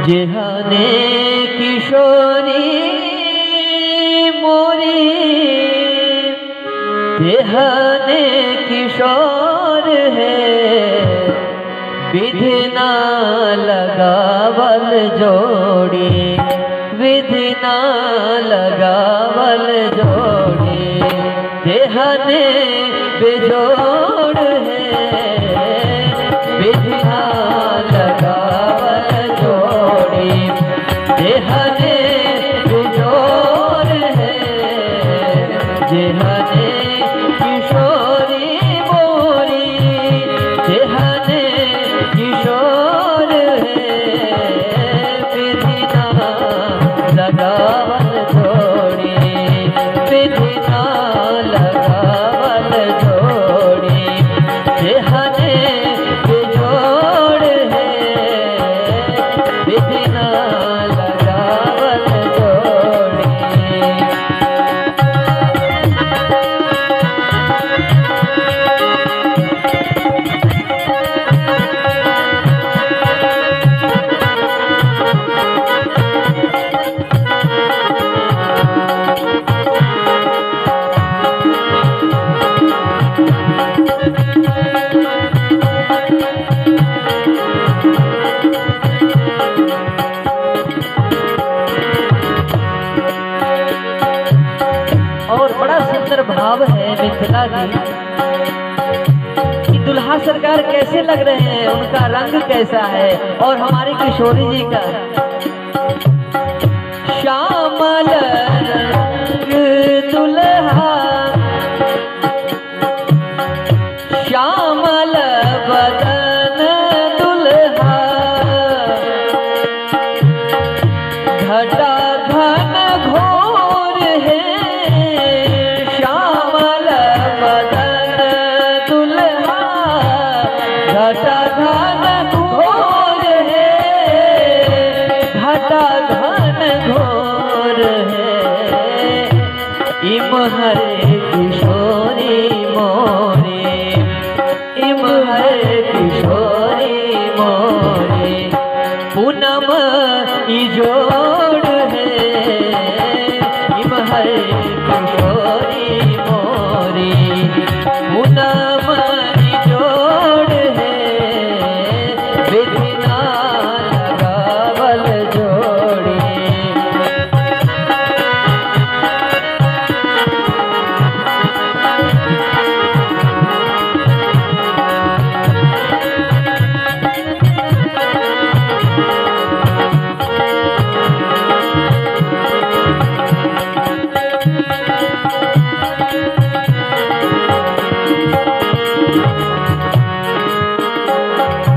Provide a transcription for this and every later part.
जेहाने किशोरी मोरी तेहाने किशोर है, विधि ना लगावल जोड़ी, विधि ना लगावल जोड़ी, तेहाने बेजोड़ है, विधि ना लगावल जोड़ी, तेहाने बेजोड़ है, जेहाने किशोरी मोरी तेहाने किशोर है, विधि ना लगावल जोड़ी, विधि ना लगावल जोड़ी, तेहाने बेजोड़ है, विधि ना लगावल जोड़ी। और बड़ा सुंदर भाव है मिथिला की कि दुल्हा सरकार कैसे लग रहे हैं, उनका रंग कैसा है, और हमारी किशोरी जी का श्यामल रंग दुल्हा, श्यामल बदन दुल्हा, घटा घन घोर है, श्यामल बदन दुल्हा, घटा घन घोर है, घटा घन घोर है, इम हरे किशोरी मोरे, इम हरे किशोरी मोरे, पूनम इजोड़ है, इम हरे किशोरी मोरी, पूनम इजोड़ है, विधि ना लगावल जोड़ी।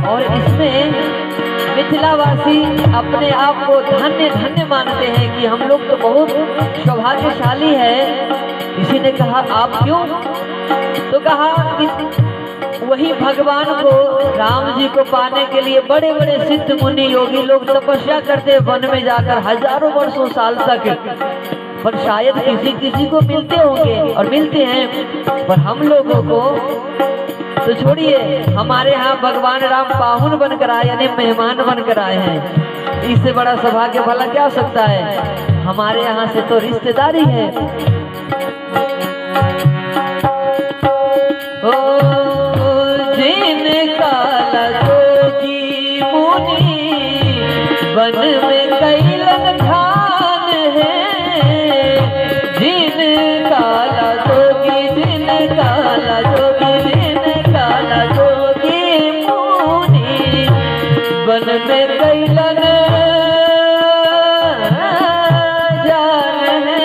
और इसमें मिथिलावासी अपने आप को धन्य धन्य मानते हैं कि हम लोग तो बहुत सौभाग्यशाली है। किसी ने कहा आप क्यों, तो कहा कि वही भगवान को, राम जी को पाने के लिए बड़े बड़े सिद्ध मुनि योगी लोग तपस्या करते वन में जाकर हजारों वर्षों साल तक, पर शायद किसी किसी को मिलते होंगे और मिलते हैं, पर हम लोगों को तो छोड़िए, हमारे यहाँ भगवान राम पाहुन बनकर आए, यानी मेहमान बनकर आए हैं। इससे बड़ा सौभाग्य भला क्या हो सकता है। हमारे यहाँ से तो रिश्तेदारी है। ओ जिनका जोगी मुनि वन में कैलन ध्यान है, जिनका जोगी, जिनका जोगी, जिनका जोगी मुनि वन में कैलन जान है,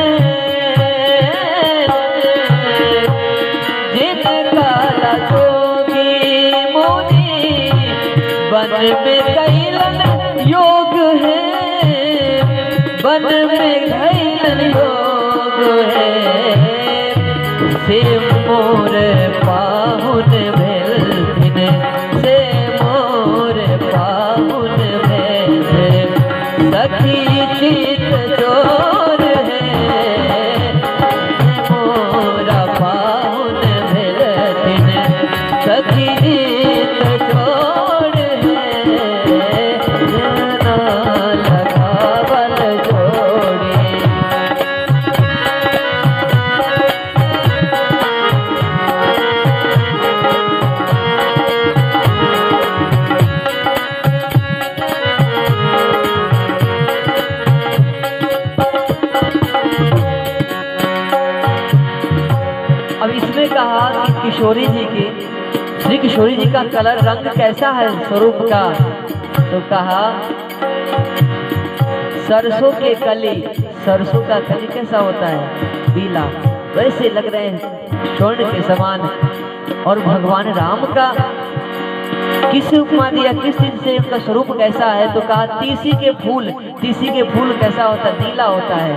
जिनका जोगी मुनि वन में कैलन योग है, वन में कैलन योग है, से मोर पाहुन भेलथिन, से मोर पाहुन भेल, सखी चित चोर है, मोरा पाहुन भेलथिन, सखी चित चोर है, ना किशोरी जी की, श्री किशोरी जी का कलर रंग कैसा है स्वरूप का, तो कहा सरसों के कली, सरसों का कली कैसा होता है, पीला, वैसे लग रहे हैं स्वर्ण के समान। और भगवान राम का किस उपमा दिया, किस चीज से उनका स्वरूप कैसा है, तो कहा तीसी के फूल, तीसी के फूल कैसा होता है, नीला होता है।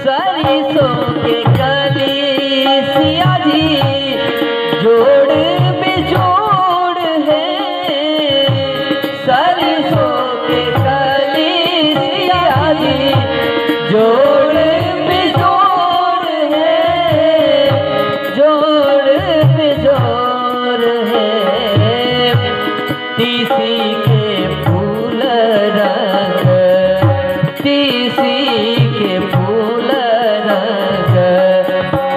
सरसों के कली सिया जी जोड़ बेजोड़ है, सरसों के कली सिया जी जोड़ बेजोड़ है, जोड़ बेजोड़ है। तीसी के फूल रंग, तीसी के फूल रंग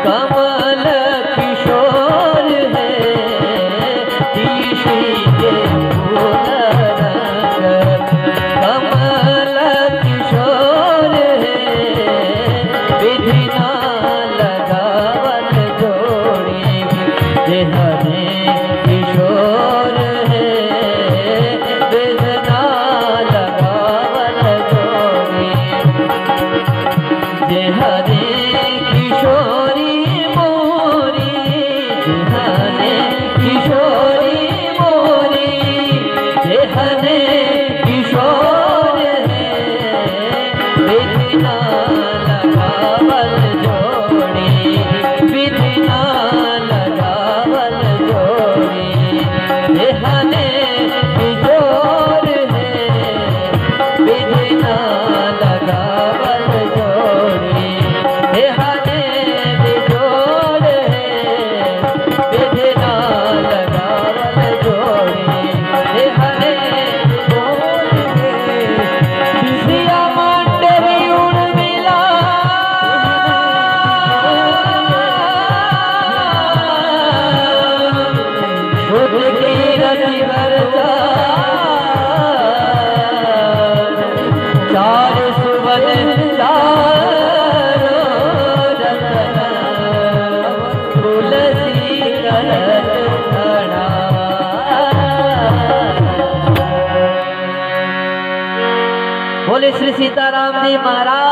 कमल किशोर है, तीसी के फूल रंग कमल किशोर है। विधि ना लगावल जोड़ी जे हरे किशोर है, विधि ना लगावल जोड़ी जे हरे किशोरी मोरी, जे हरे किशोरी मोरी, जे हरे किशोर है। विधि ना लगावल जोड़ी, विधि ना लगावल जोड़ी, जे हरे किशोर है। विधि ना लगावल जोड़ी, जे हरे किशोर है। विधि ना लगावल जोड़ी, जे हरे किशोर है। सिया मांडवी उर्मिला, शुद्ध कीरति वर्षा, चार सुवन चारो रतन, तुलसी करत खड़ा। बोले श्री सीताराम जी महाराज।